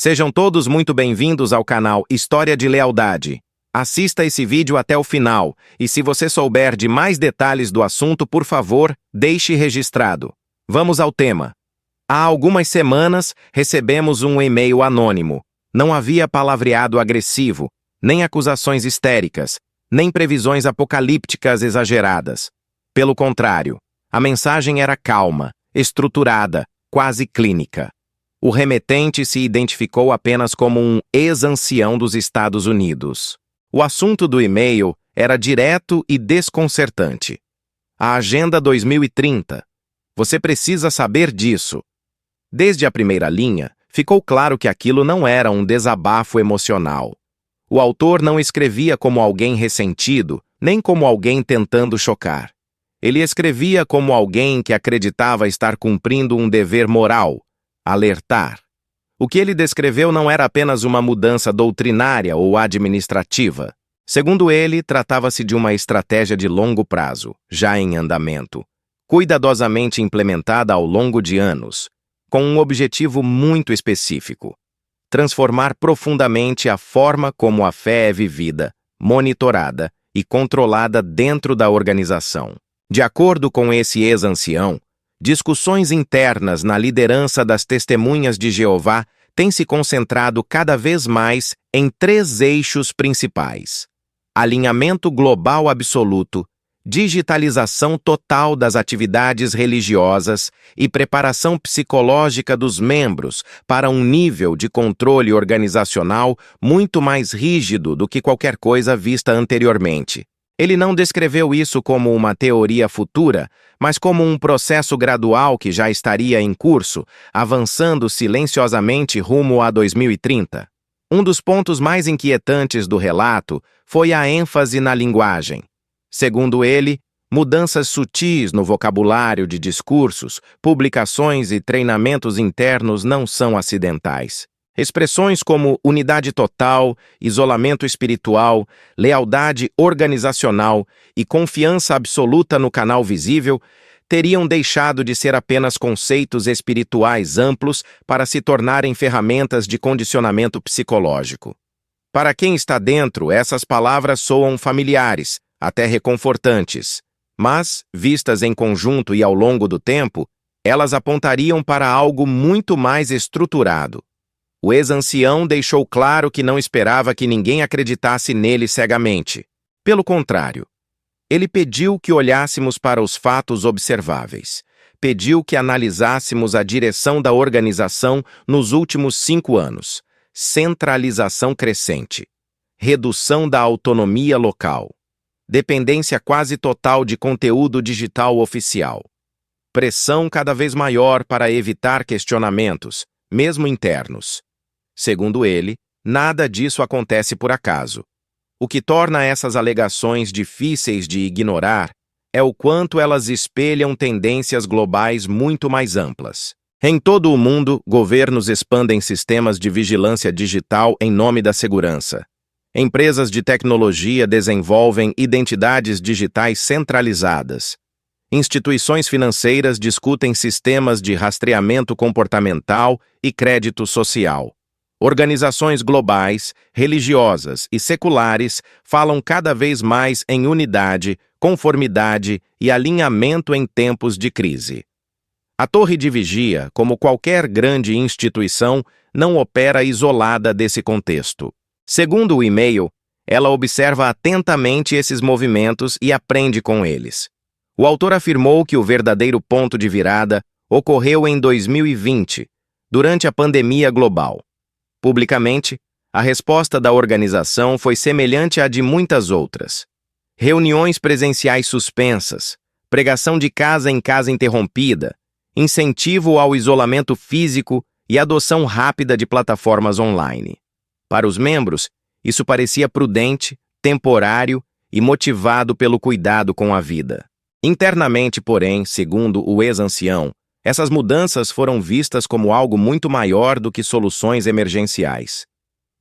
Sejam todos muito bem-vindos ao canal História de Lealdade. Assista esse vídeo até o final, e se você souber de mais detalhes do assunto, por favor, deixe registrado. Vamos ao tema. Há algumas semanas, recebemos um e-mail anônimo. Não havia palavreado agressivo, nem acusações histéricas, nem previsões apocalípticas exageradas. Pelo contrário, a mensagem era calma, estruturada, quase clínica. O remetente se identificou apenas como um ex-ancião dos Estados Unidos. O assunto do e-mail era direto e desconcertante. A Agenda 2030. Você precisa saber disso. Desde a primeira linha, ficou claro que aquilo não era um desabafo emocional. O autor não escrevia como alguém ressentido, nem como alguém tentando chocar. Ele escrevia como alguém que acreditava estar cumprindo um dever moral: alertar. O que ele descreveu não era apenas uma mudança doutrinária ou administrativa. Segundo ele, tratava-se de uma estratégia de longo prazo, já em andamento, cuidadosamente implementada ao longo de anos, com um objetivo muito específico: transformar profundamente a forma como a fé é vivida, monitorada e controlada dentro da organização. De acordo com esse ex-ancião, discussões internas na liderança das Testemunhas de Jeová têm se concentrado cada vez mais em 3 eixos principais: alinhamento global absoluto, digitalização total das atividades religiosas e preparação psicológica dos membros para um nível de controle organizacional muito mais rígido do que qualquer coisa vista anteriormente. Ele não descreveu isso como uma teoria futura, mas como um processo gradual que já estaria em curso, avançando silenciosamente rumo a 2030. Um dos pontos mais inquietantes do relato foi a ênfase na linguagem. Segundo ele, mudanças sutis no vocabulário de discursos, publicações e treinamentos internos não são acidentais. Expressões como unidade total, isolamento espiritual, lealdade organizacional e confiança absoluta no canal visível teriam deixado de ser apenas conceitos espirituais amplos para se tornarem ferramentas de condicionamento psicológico. Para quem está dentro, essas palavras soam familiares, até reconfortantes, mas, vistas em conjunto e ao longo do tempo, elas apontariam para algo muito mais estruturado. O ex-ancião deixou claro que não esperava que ninguém acreditasse nele cegamente. Pelo contrário, ele pediu que olhássemos para os fatos observáveis. Pediu que analisássemos a direção da organização nos últimos 5 anos. Centralização crescente. Redução da autonomia local. Dependência quase total de conteúdo digital oficial. Pressão cada vez maior para evitar questionamentos, mesmo internos. Segundo ele, nada disso acontece por acaso. O que torna essas alegações difíceis de ignorar é o quanto elas espelham tendências globais muito mais amplas. Em todo o mundo, governos expandem sistemas de vigilância digital em nome da segurança. Empresas de tecnologia desenvolvem identidades digitais centralizadas. Instituições financeiras discutem sistemas de rastreamento comportamental e crédito social. Organizações globais, religiosas e seculares falam cada vez mais em unidade, conformidade e alinhamento em tempos de crise. A torre de vigia, como qualquer grande instituição, não opera isolada desse contexto. Segundo o e-mail, ela observa atentamente esses movimentos e aprende com eles. O autor afirmou que o verdadeiro ponto de virada ocorreu em 2020, durante a pandemia global. Publicamente, a resposta da organização foi semelhante à de muitas outras. Reuniões presenciais suspensas, pregação de casa em casa interrompida, incentivo ao isolamento físico e adoção rápida de plataformas online. Para os membros, isso parecia prudente, temporário e motivado pelo cuidado com a vida. Internamente, porém, segundo o ex-ancião, essas mudanças foram vistas como algo muito maior do que soluções emergenciais.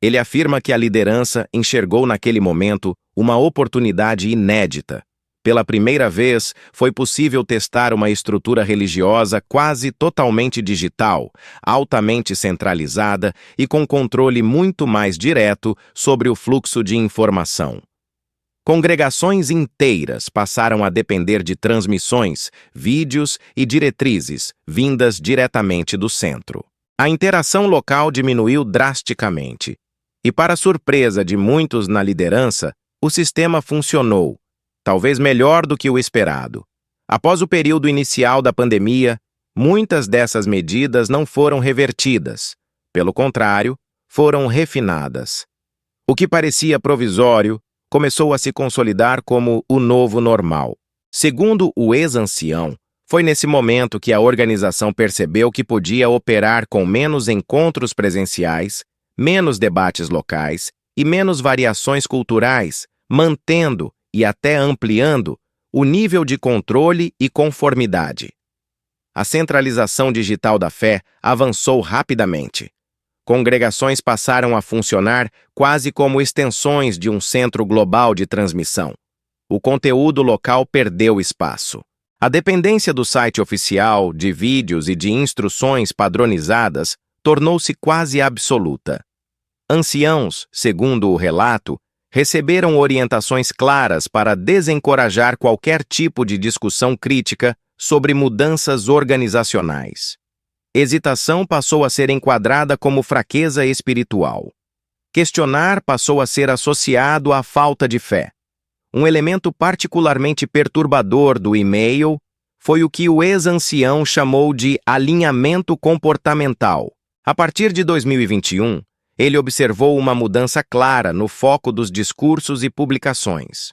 Ele afirma que a liderança enxergou naquele momento uma oportunidade inédita Pela primeira vez, foi possível testar uma estrutura religiosa quase totalmente digital, altamente centralizada e com controle muito mais direto sobre o fluxo de informação. Congregações inteiras passaram a depender de transmissões, vídeos e diretrizes vindas diretamente do centro. A interação local diminuiu drasticamente. E, para surpresa de muitos na liderança, o sistema funcionou, talvez melhor do que o esperado. Após o período inicial da pandemia, muitas dessas medidas não foram revertidas. Pelo contrário, foram refinadas. O que parecia provisório começou a se consolidar como o novo normal. Segundo o ex-ancião, foi nesse momento que a organização percebeu que podia operar com menos encontros presenciais, menos debates locais e menos variações culturais, mantendo e até ampliando o nível de controle e conformidade. A centralização digital da fé avançou rapidamente. Congregações passaram a funcionar quase como extensões de um centro global de transmissão. O conteúdo local perdeu espaço. A dependência do site oficial, de vídeos e de instruções padronizadas tornou-se quase absoluta. Anciãos, segundo o relato, receberam orientações claras para desencorajar qualquer tipo de discussão crítica sobre mudanças organizacionais. Hesitação passou a ser enquadrada como fraqueza espiritual. Questionar passou a ser associado à falta de fé. Um elemento particularmente perturbador do e-mail foi o que o ex-ancião chamou de alinhamento comportamental. A partir de 2021, ele observou uma mudança clara no foco dos discursos e publicações.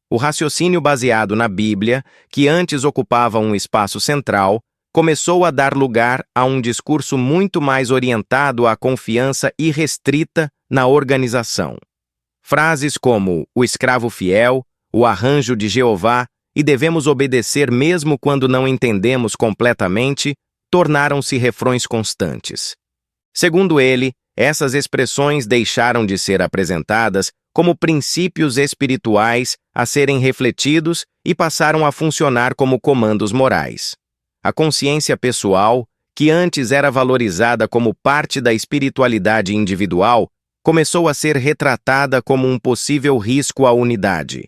O raciocínio baseado na Bíblia, que antes ocupava um espaço central, começou a dar lugar a um discurso muito mais orientado à confiança irrestrita na organização. Frases como o escravo fiel, o arranjo de Jeová e devemos obedecer mesmo quando não entendemos completamente, tornaram-se refrões constantes. Segundo ele, essas expressões deixaram de ser apresentadas como princípios espirituais a serem refletidos e passaram a funcionar como comandos morais. A consciência pessoal, que antes era valorizada como parte da espiritualidade individual, começou a ser retratada como um possível risco à unidade.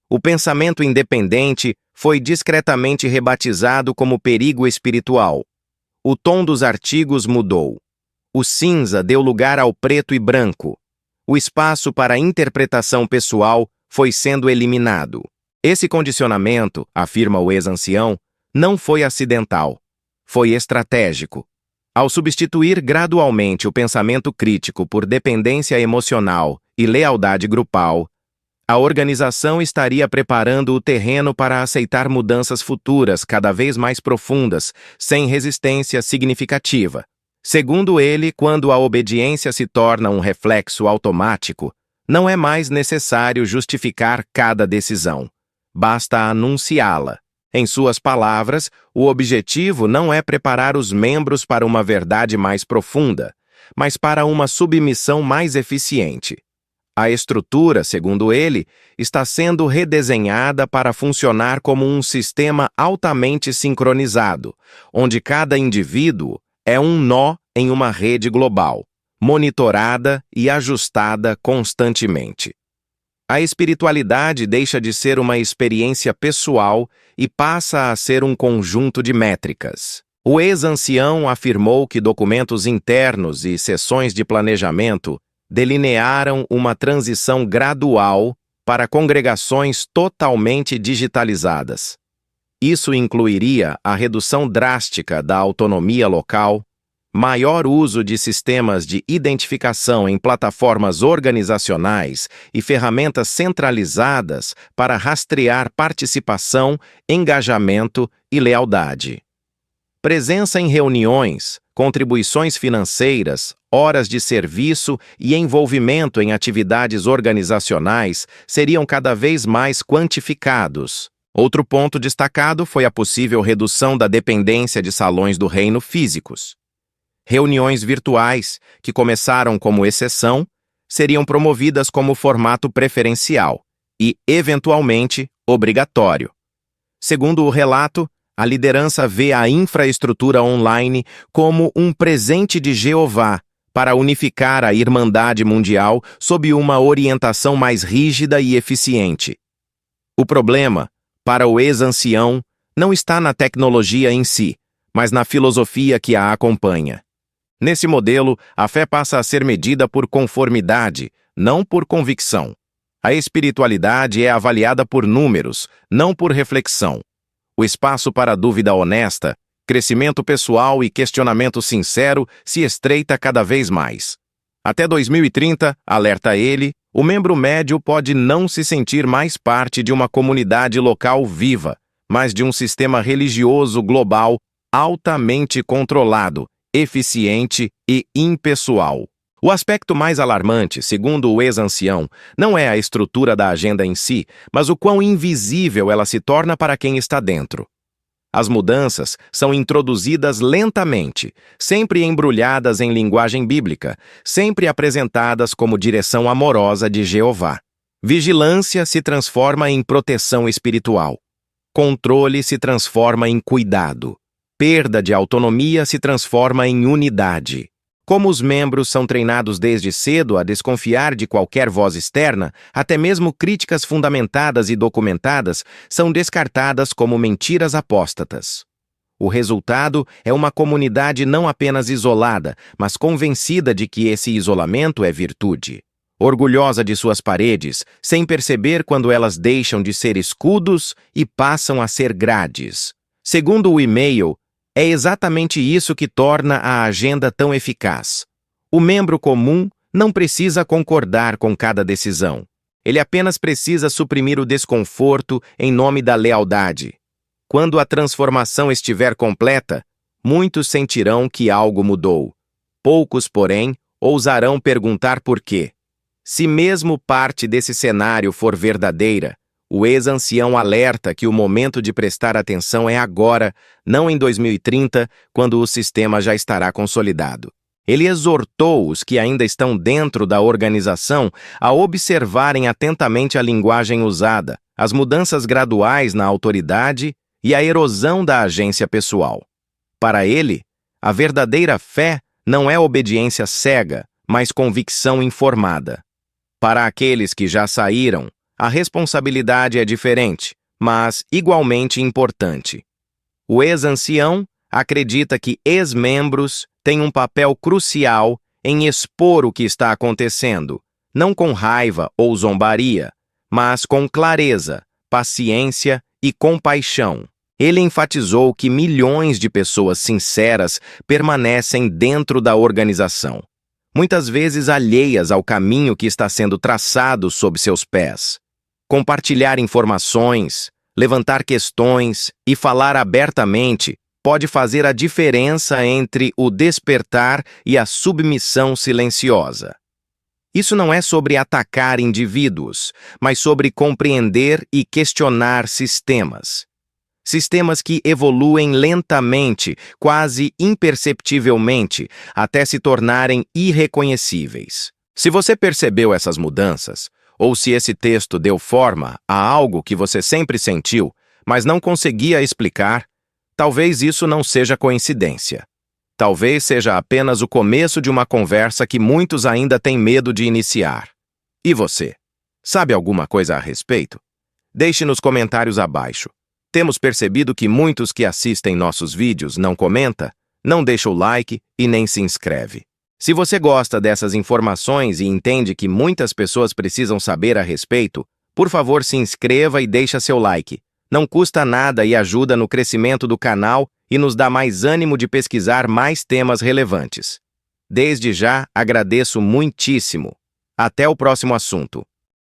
O pensamento independente foi discretamente rebatizado como perigo espiritual. O tom dos artigos mudou. O cinza deu lugar ao preto e branco. O espaço para a interpretação pessoal foi sendo eliminado. Esse condicionamento, afirma o ex-ancião, não foi acidental, foi estratégico. Ao substituir gradualmente o pensamento crítico por dependência emocional e lealdade grupal, a organização estaria preparando o terreno para aceitar mudanças futuras cada vez mais profundas, sem resistência significativa. Segundo ele, quando a obediência se torna um reflexo automático, não é mais necessário justificar cada decisão. Basta anunciá-la. Em suas palavras, o objetivo não é preparar os membros para uma verdade mais profunda, mas para uma submissão mais eficiente. A estrutura, segundo ele, está sendo redesenhada para funcionar como um sistema altamente sincronizado, onde cada indivíduo é um nó em uma rede global, monitorada e ajustada constantemente. A espiritualidade deixa de ser uma experiência pessoal e passa a ser um conjunto de métricas. O ex-ancião afirmou que documentos internos e sessões de planejamento delinearam uma transição gradual para congregações totalmente digitalizadas. Isso incluiria a redução drástica da autonomia local, maior uso de sistemas de identificação em plataformas organizacionais e ferramentas centralizadas para rastrear participação, engajamento e lealdade. Presença em reuniões, contribuições financeiras, horas de serviço e envolvimento em atividades organizacionais seriam cada vez mais quantificados. Outro ponto destacado foi a possível redução da dependência de salões do reino físicos. Reuniões virtuais, que começaram como exceção, seriam promovidas como formato preferencial e, eventualmente, obrigatório. Segundo o relato, a liderança vê a infraestrutura online como um presente de Jeová para unificar a Irmandade Mundial sob uma orientação mais rígida e eficiente. O problema, para o ex-ancião, não está na tecnologia em si, mas na filosofia que a acompanha. Nesse modelo, a fé passa a ser medida por conformidade, não por convicção. A espiritualidade é avaliada por números, não por reflexão. O espaço para dúvida honesta, crescimento pessoal e questionamento sincero se estreita cada vez mais. Até 2030, alerta ele, o membro médio pode não se sentir mais parte de uma comunidade local viva, mas de um sistema religioso global altamente controlado, eficiente e impessoal. O aspecto mais alarmante, segundo o ex-ancião, não é a estrutura da agenda em si, mas o quão invisível ela se torna para quem está dentro. As mudanças são introduzidas lentamente, sempre embrulhadas em linguagem bíblica, sempre apresentadas como direção amorosa de Jeová. Vigilância se transforma em proteção espiritual. Controle se transforma em cuidado. Perda de autonomia se transforma em unidade. Como os membros são treinados desde cedo a desconfiar de qualquer voz externa, até mesmo críticas fundamentadas e documentadas são descartadas como mentiras apóstatas. O resultado é uma comunidade não apenas isolada, mas convencida de que esse isolamento é virtude. Orgulhosa de suas paredes, sem perceber quando elas deixam de ser escudos e passam a ser grades. Segundo o e-mail, é exatamente isso que torna a agenda tão eficaz. O membro comum não precisa concordar com cada decisão. Ele apenas precisa suprimir o desconforto em nome da lealdade. Quando a transformação estiver completa, muitos sentirão que algo mudou. Poucos, porém, ousarão perguntar por quê. Se mesmo parte desse cenário for verdadeira, o ex-ancião alerta que o momento de prestar atenção é agora, não em 2030, quando o sistema já estará consolidado. Ele exortou os que ainda estão dentro da organização a observarem atentamente a linguagem usada, as mudanças graduais na autoridade e a erosão da agência pessoal. Para ele, a verdadeira fé não é obediência cega, mas convicção informada. Para aqueles que já saíram, a responsabilidade é diferente, mas igualmente importante. O ex-ancião acredita que ex-membros têm um papel crucial em expor o que está acontecendo, não com raiva ou zombaria, mas com clareza, paciência e compaixão. Ele enfatizou que milhões de pessoas sinceras permanecem dentro da organização, muitas vezes alheias ao caminho que está sendo traçado sob seus pés. Compartilhar informações, levantar questões e falar abertamente pode fazer a diferença entre o despertar e a submissão silenciosa. Isso não é sobre atacar indivíduos, mas sobre compreender e questionar sistemas. Sistemas que evoluem lentamente, quase imperceptivelmente, até se tornarem irreconhecíveis. Se você percebeu essas mudanças, ou se esse texto deu forma a algo que você sempre sentiu, mas não conseguia explicar, talvez isso não seja coincidência. Talvez seja apenas o começo de uma conversa que muitos ainda têm medo de iniciar. E você? Sabe alguma coisa a respeito? Deixe nos comentários abaixo. Temos percebido que muitos que assistem nossos vídeos não comenta, não deixa o like e nem se inscreve. Se você gosta dessas informações e entende que muitas pessoas precisam saber a respeito, por favor se inscreva e deixa seu like. Não custa nada e ajuda no crescimento do canal e nos dá mais ânimo de pesquisar mais temas relevantes. Desde já, agradeço muitíssimo. Até o próximo assunto.